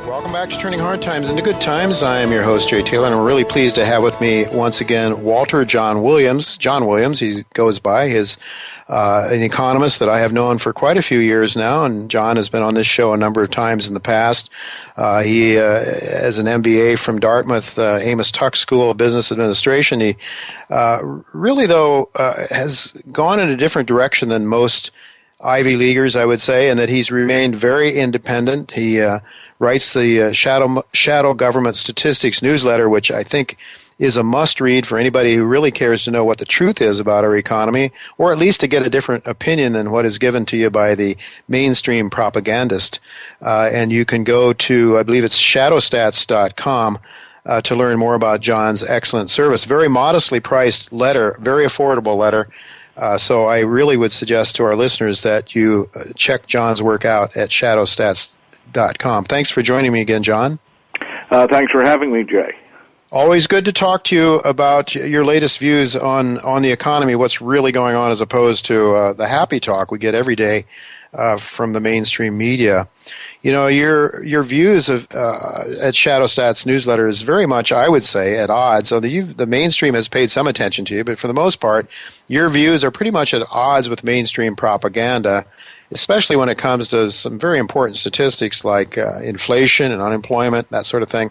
Welcome back to Turning Hard Times into Good Times. I am your host, Jay Taylor, and I'm really pleased to have with me once again Walter John Williams. John Williams, he goes by. He's an economist that I have known for quite a few years now, and John has been on this show a number of times in the past. He has an MBA from Dartmouth, Amos Tuck School of Business Administration. He really, though, has gone in a different direction than most Ivy Leaguers, I would say, and that he's remained very independent. He writes the Shadow Government Statistics newsletter, which I think is a must-read for anybody who really cares to know what the truth is about our economy, or at least to get a different opinion than what is given to you by the mainstream propagandist. And you can go to, I believe it's shadowstats.com, to learn more about John's excellent service. Very modestly priced letter, very affordable letter. So I really would suggest to our listeners that you check John's work out at shadowstats.com. Thanks for joining me again, John. Thanks for having me, Jay. Always good to talk to you about your latest views on the economy, what's really going on as opposed to the happy talk we get every day from the mainstream media. You know, your views of at ShadowStats newsletter is very much, I would say, at odds. So the mainstream has paid some attention to you, but for the most part, your views are pretty much at odds with mainstream propaganda, especially when it comes to some very important statistics like inflation and unemployment, that sort of thing.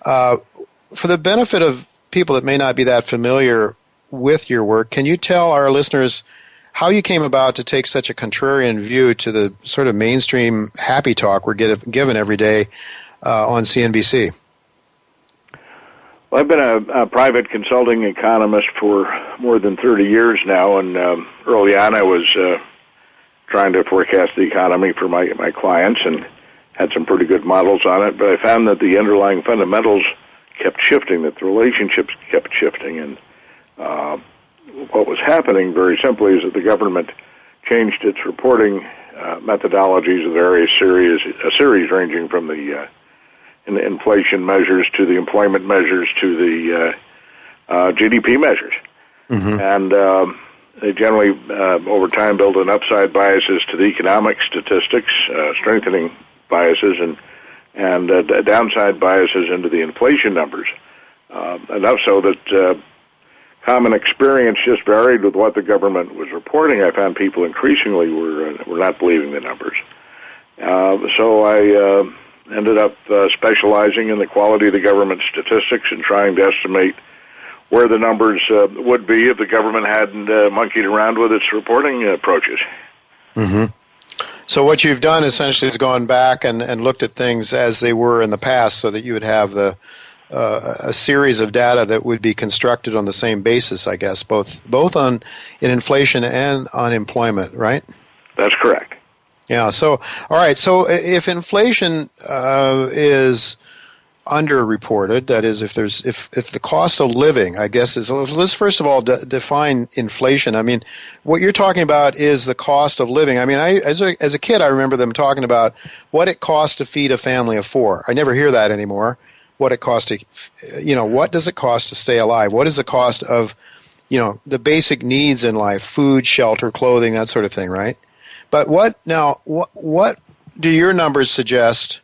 For the benefit of people that may not be that familiar with your work, can you tell our listeners how you came about to take such a contrarian view to the sort of mainstream happy talk we're given every day on CNBC? Well, I've been a private consulting economist for more than 30 years now, and early on I was trying to forecast the economy for my clients and had some pretty good models on it, but I found that the underlying fundamentals kept shifting, that the relationships kept shifting, and what was happening, very simply, is that the government changed its reporting methodologies of various series ranging from the inflation measures to the employment measures to the GDP measures. Mm-hmm. And they generally, over time, build in upside biases to the economic statistics, strengthening biases, and downside biases into the inflation numbers. Enough so that common experience just varied with what the government was reporting. I found people increasingly were not believing the numbers. So I ended up specializing in the quality of the government statistics and trying to estimate where the numbers would be if the government hadn't monkeyed around with its reporting approaches. Mm-hmm. So what you've done essentially is gone back and looked at things as they were in the past so that you would have a series of data that would be constructed on the same basis, I guess, both in inflation and unemployment, right? That's correct. Yeah. So, all right. So, if inflation is underreported, that is, if the cost of living, I guess, is, let's first of all define inflation. I mean, what you're talking about is the cost of living. I mean, as a kid, I remember them talking about what it costs to feed a family of four. I never hear that anymore. What it costs to, what does it cost to stay alive? What is the cost of, the basic needs in life, food, shelter, clothing, that sort of thing, right? But what do your numbers suggest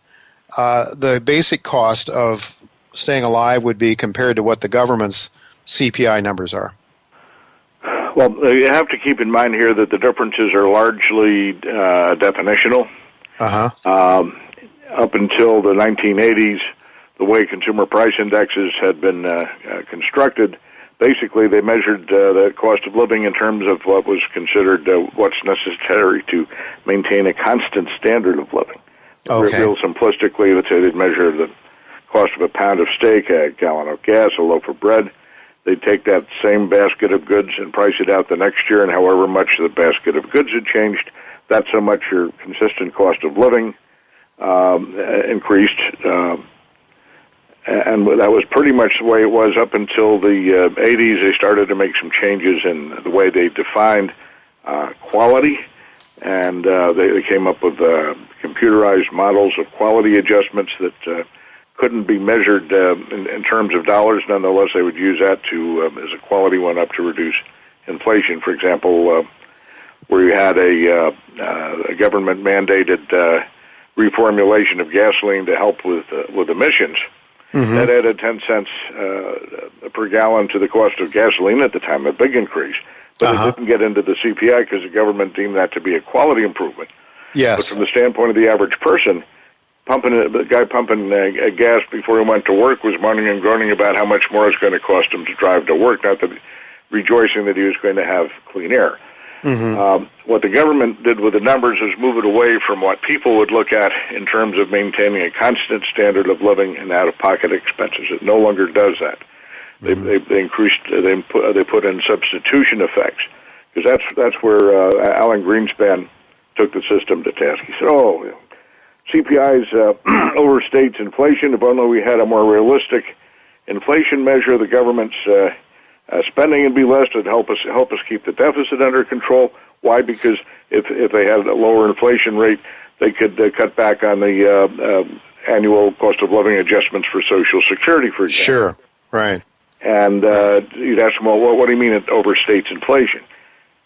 the basic cost of staying alive would be compared to what the government's CPI numbers are? Well, you have to keep in mind here that the differences are largely definitional. Uh-huh. Up until the 1980s, the way consumer price indexes had been constructed, basically they measured the cost of living in terms of what was considered what's necessary to maintain a constant standard of living. Okay. Real simplistically, let's say they'd measure the cost of a pound of steak, a gallon of gas, a loaf of bread. They'd take that same basket of goods and price it out the next year, and however much the basket of goods had changed, that's how much your consistent cost of living increased. And that was pretty much the way it was up until the 80s. They started to make some changes in the way they defined quality, and they came up with computerized models of quality adjustments that couldn't be measured in terms of dollars. Nonetheless, they would use that to, as the quality went up, to reduce inflation. For example, where you had a government-mandated reformulation of gasoline to help with emissions. That added 10 cents per gallon to the cost of gasoline at the time, a big increase. But it didn't get into the CPI because the government deemed that to be a quality improvement. Yes. But from the standpoint of the average person, the guy pumping gas before he went to work was moaning and groaning about how much more it's going to cost him to drive to work, not that rejoicing that he was going to have clean air. What the government did with the numbers is move it away from what people would look at in terms of maintaining a constant standard of living and out-of-pocket expenses. It no longer does that. They increased. They put in substitution effects, because that's where Alan Greenspan took the system to task. He said, "Oh, CPI's overstates inflation. If only we had a more realistic inflation measure, the government's spending would be less. It'd help us keep the deficit under control. Why? Because if they had a lower inflation rate, they could cut back on the annual cost of living adjustments for Social Security, for example." Sure, right. And you'd ask them, well, what do you mean it overstates inflation?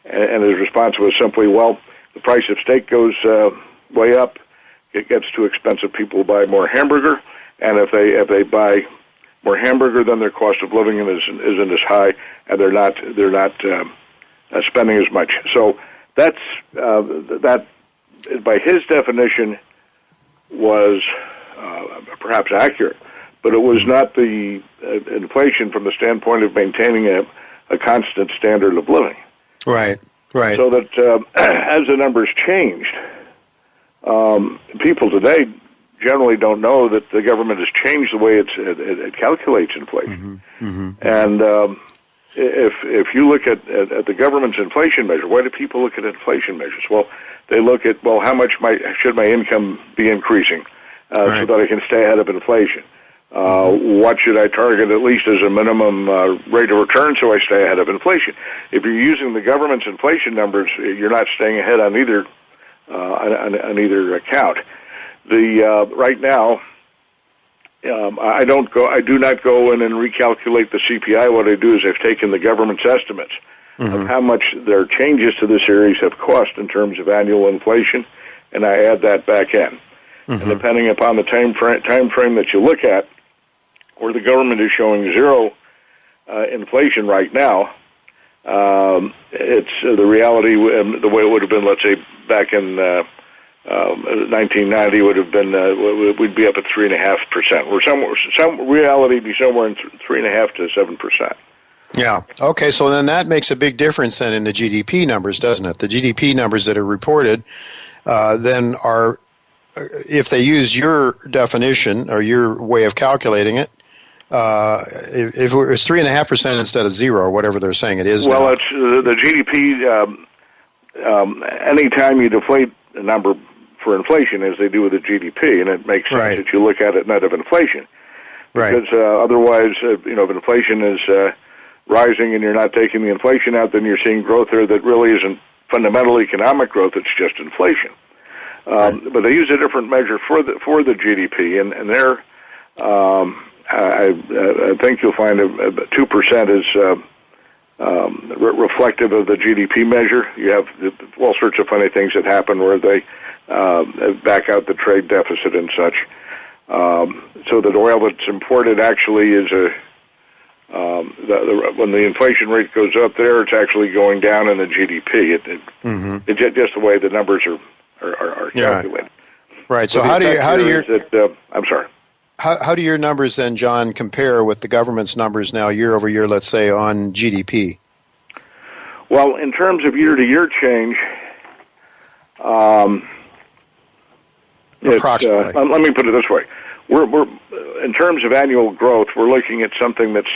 And his response was simply, well, the price of steak goes way up. It gets too expensive. People buy more hamburger, and if they buy more hamburger, then their cost of living isn't as high, and they're not spending as much. So that by his definition was perhaps accurate, but it was not the inflation from the standpoint of maintaining a constant standard of living. Right. So that as the numbers changed, people today generally don't know that the government has changed the way it calculates inflation. And if you look at the government's inflation measure, why do people look at inflation measures? Well, they look at, how much should my income be increasing so that I can stay ahead of inflation? What should I target at least as a minimum rate of return so I stay ahead of inflation? If you're using the government's inflation numbers, you're not staying ahead on either account. Right now, I do not go in and recalculate the CPI. What I do is I've taken the government's estimates of how much their changes to the series have cost in terms of annual inflation, and I add that back in. And depending upon the time frame that you look at, where the government is showing zero inflation right now, it's the reality. The way it would have been, let's say, back in 1990, would have been we'd be up at 3.5%. Or some reality be somewhere in 3.5% to 7%. Yeah. Okay. So then that makes a big difference then in the GDP numbers, doesn't it? The GDP numbers that are reported then are, if they use your definition or your way of calculating it, if it was 3.5% instead of 0, or whatever they're saying it is. Well, now. It's the GDP. Anytime you deflate a number for inflation, as they do with the GDP, and it makes sense that you look at it net of inflation, because otherwise, if inflation is rising and you're not taking the inflation out, then you're seeing growth there that really isn't fundamental economic growth; it's just inflation. But they use a different measure for the GDP, and there, I think you'll find 2% is reflective of the GDP measure. You have all sorts of funny things that happen where they back out the trade deficit and such. So that oil that's imported actually is when the inflation rate goes up there, it's actually going down in the GDP. It's just the way the numbers are calculated. Right. So how do your I'm sorry. How do your numbers then, John, compare with the government's numbers now, year over year, let's say, on GDP? Well, in terms of year-to-year change, approximately. Let me put it this way: we're in terms of annual growth, we're looking at something that's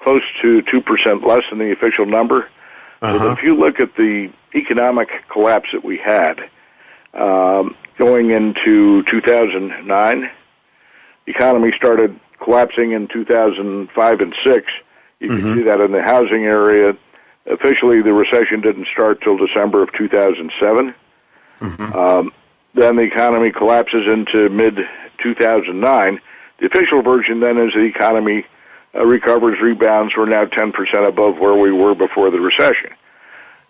close to 2% less than the official number. So if you look at the economic collapse that we had going into 2009. The economy started collapsing in 2005 and 6. You can see that in the housing area. Officially, the recession didn't start till December of 2007. Then the economy collapses into mid-2009. The official version then is the economy recovers, rebounds. We're now 10% above where we were before the recession.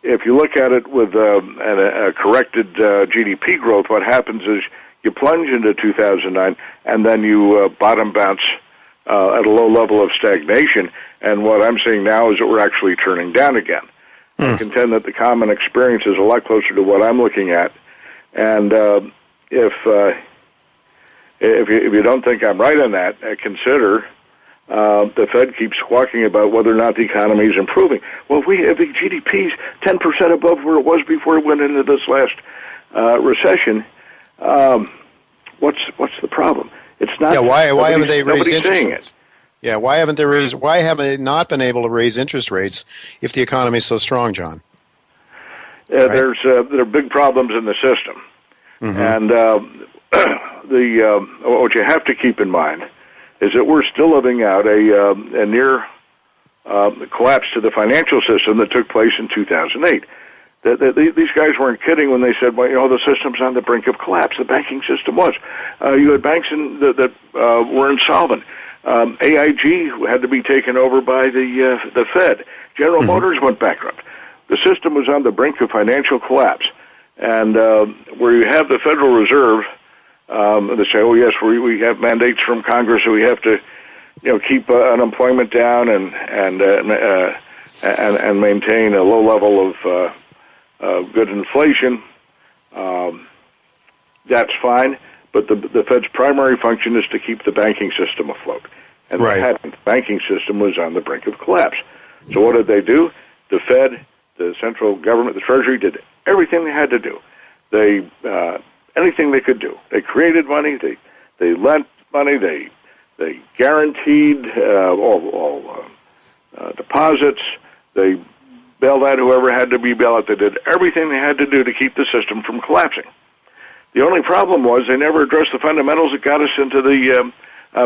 If you look at it with a corrected GDP growth, what happens is you plunge into 2009, and then you bottom bounce at a low level of stagnation. And what I'm seeing now is that we're actually turning down again. I contend that the common experience is a lot closer to what I'm looking at. And if you don't think I'm right on that, consider the Fed keeps squawking about whether or not the economy is improving. Well, if the GDP's 10% above where it was before it went into this last recession, what's the problem? It's not. Yeah, why haven't they raised interest rates? It. Yeah, why haven't they not been able to raise interest rates if the economy is so strong, John? Right? There are big problems in the system, and what you have to keep in mind is that we're still living out a near collapse to the financial system that took place in 2008. These guys weren't kidding when they said, well, the system's on the brink of collapse. The banking system was. You had banks that were insolvent. AIG had to be taken over by the Fed. General Motors went bankrupt. The system was on the brink of financial collapse. And where you have the Federal Reserve, they say, oh, yes, we have mandates from Congress, so we have to keep unemployment down and maintain a low level of good inflation. That's fine. But the Fed's primary function is to keep the banking system afloat. And the banking system was on the brink of collapse. So what did they do? The Fed, the central government, the Treasury did everything they had to do. They anything they could do. They created money. They lent money. They guaranteed all deposits. They bailed out whoever had to be bailed out. They did everything they had to do to keep the system from collapsing. The only problem was they never addressed the fundamentals that got us into the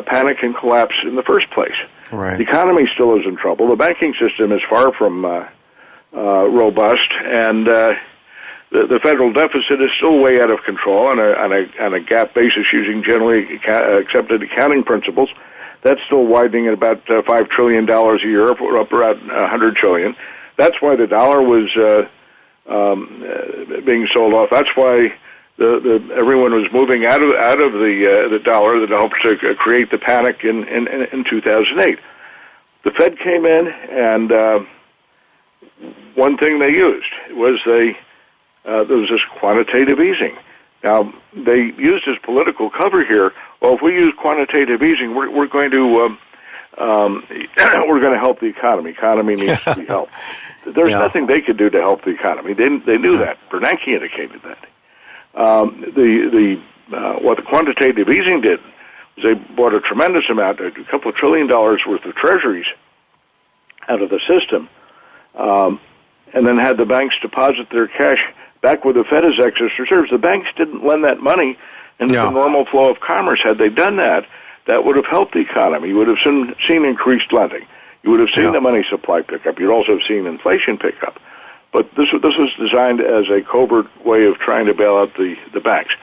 panic and collapse in the first place. Right. The economy still is in trouble. The banking system is far from robust, and the federal deficit is still way out of control on a GAAP basis using generally accepted accounting principles. That's still widening at about $5 trillion a year, up around $100 trillion. That's why the dollar was being sold off. That's why everyone was moving out of the dollar that helped to create the panic in 2008. The Fed came in, and one thing they used was there was this quantitative easing. Now they used as political cover here. Well, if we use quantitative easing, we're going to help the economy. Economy needs to be helped. There's nothing they could do to help the economy. They knew that. Bernanke indicated that. What the quantitative easing did was they bought a tremendous amount, a couple of $1 trillion worth of treasuries out of the system, and then had the banks deposit their cash back with the Fed as excess reserves. The banks didn't lend that money into the normal flow of commerce. Had they done that, that would have helped the economy. You would have seen increased lending. You would have seen the money supply pick up. You'd also have seen inflation pick up. But this was designed as a covert way of trying to bail out the banks.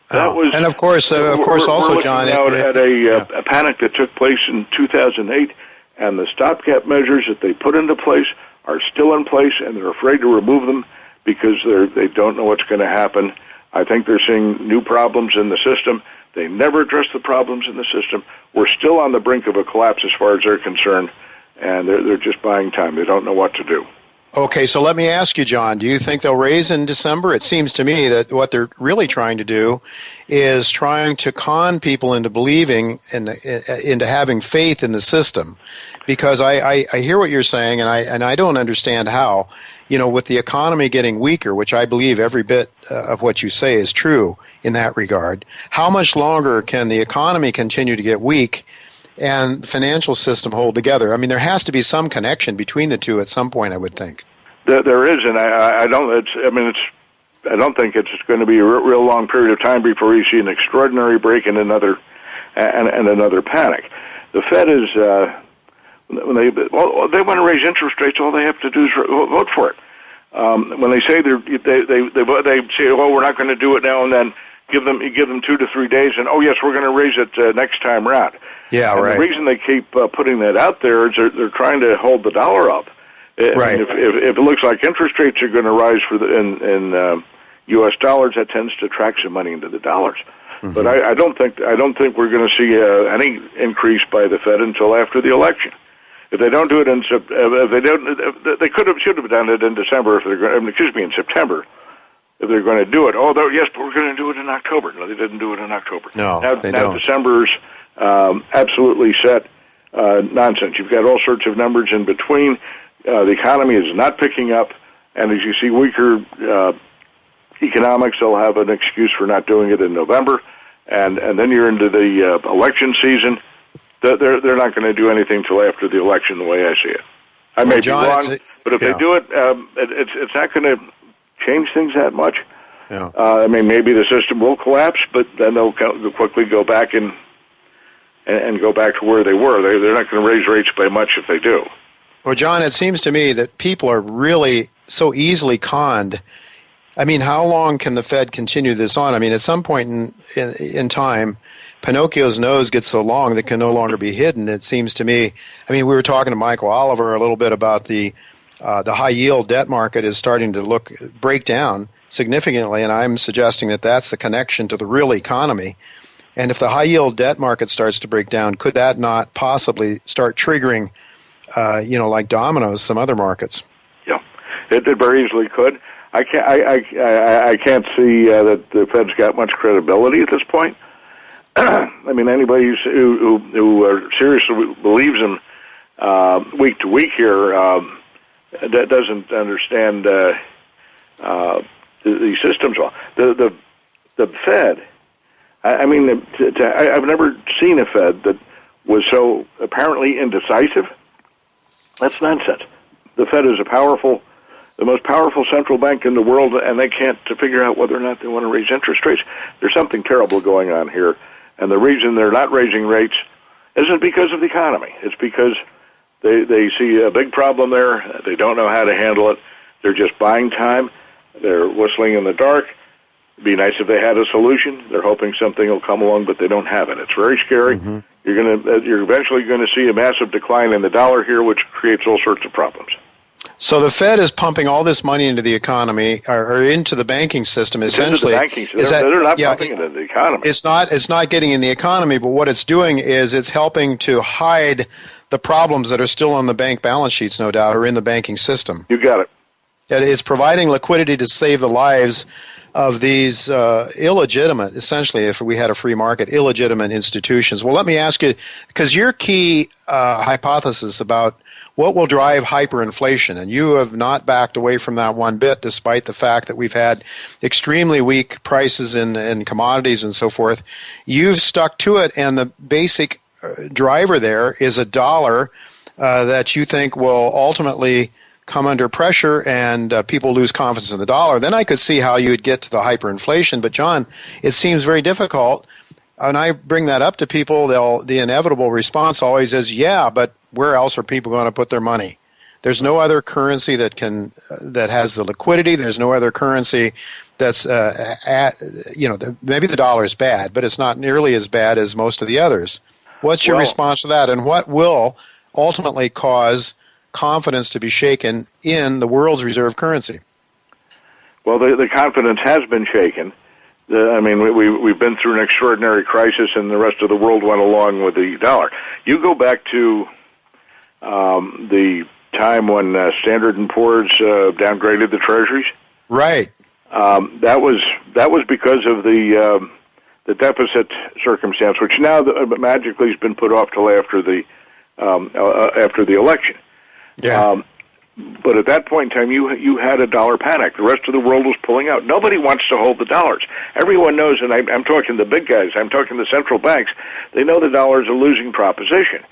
That was, and of course, also, we're John, out at a panic that took place in 2008, and the stopgap measures that they put into place are still in place, and they're afraid to remove them because they don't know what's going to happen. I think they're seeing new problems in the system. They never address the problems in the system. We're still on the brink of a collapse as far as they're concerned, and they're just buying time. They don't know what to do. Okay, so let me ask you, John, do you think they'll raise in December? It seems to me that what they're really trying to do is trying to con people into believing and into having faith in the system, because I hear what you're saying, and I don't understand how, with the economy getting weaker, which I believe every bit of what you say is true in that regard. How much longer can the economy continue to get weak and the financial system hold together? I mean, there has to be some connection between the two at some point, I would think. There is, and I don't think it's going to be a real long period of time before you see an extraordinary break in another panic. The Fed is when they want to raise interest rates, all they have to do is vote for it. When they say they say, oh, we're not going to do it now and then, give them 2 to 3 days, and yes, we're going to raise it next time around. Yeah, and right. The reason they keep putting that out there is they're trying to hold the dollar up. Right. If it looks like interest rates are going to rise U.S. dollars, that tends to attract some money into the dollars. Mm-hmm. But I don't think we're going to see any increase by the Fed until after the election. If they don't do it they should have done it in December. In September. If they're going to do it, yes, but we're going to do it in October. No, they didn't do it in October. No, they now don't. December's absolutely set nonsense. You've got all sorts of numbers in between. The economy is not picking up, and as you see weaker economics, they'll have an excuse for not doing it in November, and then you're into the election season. They're not going to do anything till after the election, the way I see it. I may be wrong, but if they do it, it's not going to change things that much. Yeah. Maybe the system will collapse, but then they'll quickly go back and go back to where they were. They're not going to raise rates by much if they do. Well, John, it seems to me that people are really so easily conned. How long can the Fed continue this on? At some point in time, Pinocchio's nose gets so long that it can no longer be hidden. It seems to me. We were talking to Michael Oliver a little bit about the high yield debt market is starting to break down significantly, and I'm suggesting that that's the connection to the real economy. And if the high yield debt market starts to break down, could that not possibly start triggering, like dominoes, some other markets? Yeah, it very easily could. I can't see that the Fed's got much credibility at this point. Anybody who seriously believes them week to week here that doesn't understand the systems well. The Fed. I've never seen a Fed that was so apparently indecisive. That's nonsense. The Fed is the most powerful central bank in the world, and they can't figure out whether or not they want to raise interest rates. There's something terrible going on here, and the reason they're not raising rates isn't because of the economy. It's because they see a big problem there. They don't know how to handle it. They're just buying time. They're whistling in the dark. It'd be nice if they had a solution. They're hoping something will come along, but they don't have it. It's very scary. Mm-hmm. You're eventually going to see a massive decline in the dollar here, which creates all sorts of problems. So the Fed is pumping all this money into the economy or into the banking system. Essentially, into the banking system. They're not pumping it into the economy. It's not getting in the economy, but what it's doing is it's helping to hide the problems that are still on the bank balance sheets, no doubt, or in the banking system. You got it. It's providing liquidity to save the lives of these illegitimate, essentially, if we had a free market, illegitimate institutions. Well, let me ask you, because your key hypothesis about what will drive hyperinflation, and you have not backed away from that one bit, despite the fact that we've had extremely weak prices in commodities and so forth. You've stuck to it, and the basic driver there is a dollar that you think will ultimately come under pressure and people lose confidence in the dollar. Then I could see how you would get to the hyperinflation. But, John, it seems very difficult. And I bring that up to people, the inevitable response always is, yeah, but where else are people going to put their money? There's no other currency that has the liquidity. There's no other currency that's, maybe the dollar is bad, but it's not nearly as bad as most of the others. What's your response to that, and what will ultimately cause confidence to be shaken in the world's reserve currency? Well, the confidence has been shaken. We've been through an extraordinary crisis, and the rest of the world went along with the dollar. You go back to the time when Standard & Poor's downgraded the treasuries. Right. That was because of the deficit circumstance, which now magically has been put off till after the election. Yeah. But at that point in time, you had a dollar panic. The rest of the world was pulling out. Nobody wants to hold the dollars. Everyone knows, and I'm talking the big guys. I'm talking the central banks. They know the dollar is a losing proposition,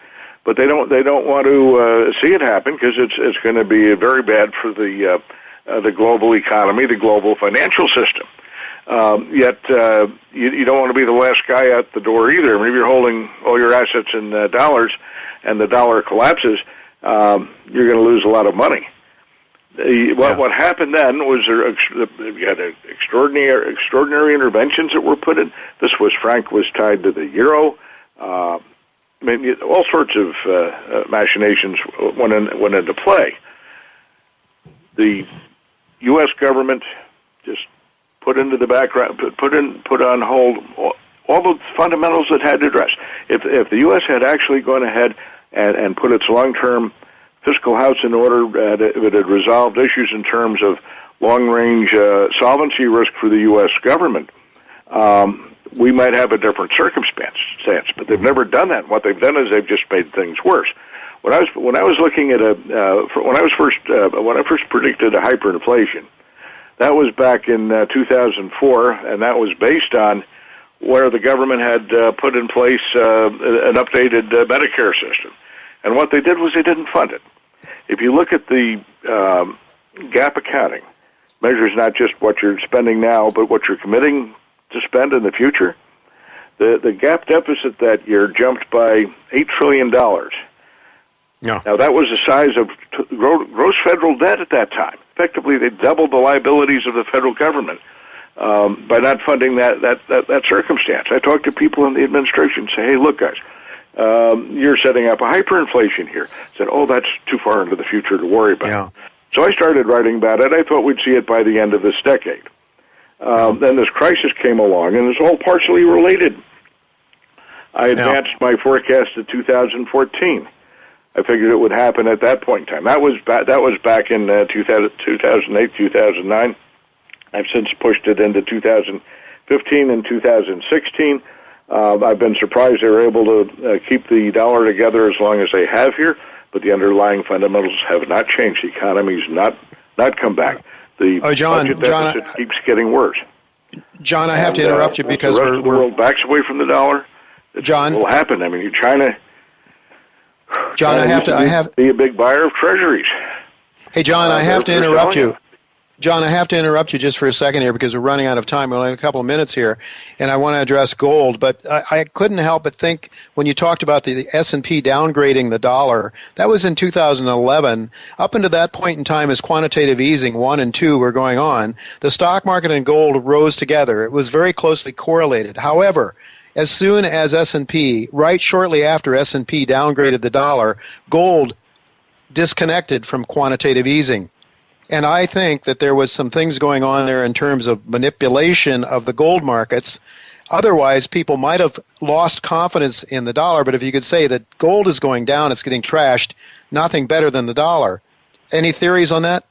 but they don't want to see it happen because it's going to be very bad for the global economy, the global financial system. Yet you don't want to be the last guy out the door either. Maybe you're holding all your assets in dollars, and the dollar collapses. You're going to lose a lot of money. What happened then was you had extraordinary interventions that were put in. The Swiss franc was tied to the euro. All sorts of machinations went into play. The U.S. government just put into the background, put on hold all the fundamentals it had to address. If the U.S. had actually gone ahead and put its long-term fiscal house in order, if it had resolved issues in terms of long-range solvency risk for the U.S. government, we might have a different circumstance. But they've never done that. What they've done is they've just made things worse. When I was looking at when I first predicted a hyperinflation, that was back in 2004, and that was based on where the government had put in place an updated Medicare system. And what they did was they didn't fund it. If you look at the gap accounting, measures not just what you're spending now, but what you're committing to spend in the future, the gap deficit that year jumped by $8 trillion. Yeah. Now, that was the size of gross federal debt at that time. Effectively, they doubled the liabilities of the federal government by not funding that circumstance. I talked to people in the administration and say, hey, look, guys, you're setting up a hyperinflation here. I said, oh, that's too far into the future to worry about. Yeah. So I started writing about it. I thought we'd see it by the end of this decade. Then this crisis came along, and it's all partially related. I advanced my forecast to 2014. I figured it would happen at that point in time. That was back in 2008, 2009. I've since pushed it into 2015 and 2016. I've been surprised they were able to keep the dollar together as long as they have here, but the underlying fundamentals have not changed. The economy's not come back. The budget deficit keeps getting worse. John, I have to interrupt you because the rest of the world backs away from the dollar. It will happen. I mean, China. John, I have be a big buyer of treasuries. Hey, John, I have to interrupt you. John, I have to interrupt you just for a second here because we're running out of time. We only have a couple of minutes here, and I want to address gold. But I couldn't help but think when you talked about the S&P downgrading the dollar, that was in 2011. Up until that point in time, as quantitative easing 1 and 2 were going on, the stock market and gold rose together. It was very closely correlated. However, as soon as S&P, right shortly after S&P downgraded the dollar, gold disconnected from quantitative easing. And I think that there was some things going on there in terms of manipulation of the gold markets. Otherwise, people might have lost confidence in the dollar, but if you could say that gold is going down, it's getting trashed, nothing better than the dollar. Any theories on that?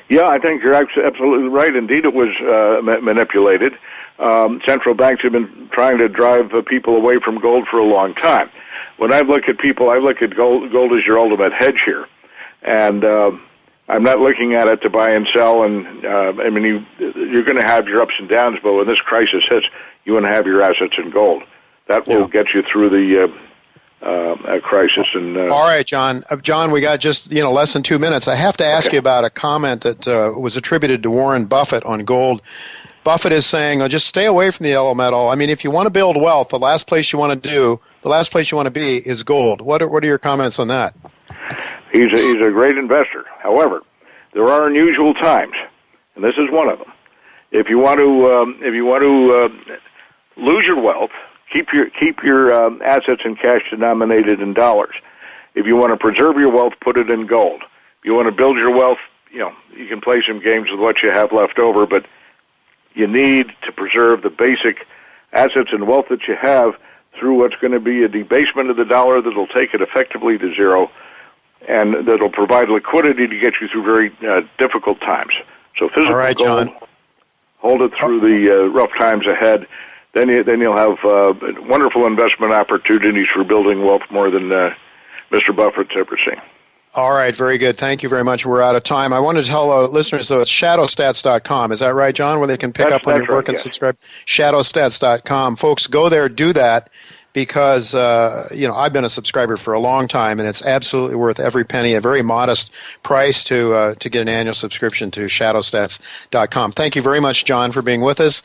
Yeah, I think you're absolutely right. Indeed, it was manipulated. Central banks have been trying to drive people away from gold for a long time. When I look at people, I look at gold as your ultimate hedge here. And I'm not looking at it to buy and sell. And I mean, you're going to have your ups and downs, but when this crisis hits, you want to have your assets in gold. That will get you through the crisis. And all right, John. John, we got just less than 2 minutes. I have to ask you about a comment that was attributed to Warren Buffett on gold. Buffett is saying, just stay away from the yellow metal. I mean, if you want to build wealth, the last place you want to be is gold. What are your comments on that? He's a great investor. However, there are unusual times, and this is one of them. If you want to lose your wealth, keep your assets in cash denominated in dollars. If you want to preserve your wealth, put it in gold. If you want to build your wealth, you can play some games with what you have left over, but you need to preserve the basic assets and wealth that you have through what's going to be a debasement of the dollar that will take it effectively to zero, and that will provide liquidity to get you through very difficult times. So physical gold, John. Hold it through the rough times ahead. Then you'll have wonderful investment opportunities for building wealth more than Mr. Buffett's ever seen. All right, very good. Thank you very much. We're out of time. I want to tell listeners, though, it's shadowstats.com. Is that right, John, where they can pick up on your work and subscribe? Shadowstats.com. Folks, go there, do that, because I've been a subscriber for a long time, and it's absolutely worth every penny, a very modest price to get an annual subscription to shadowstats.com. Thank you very much, John, for being with us.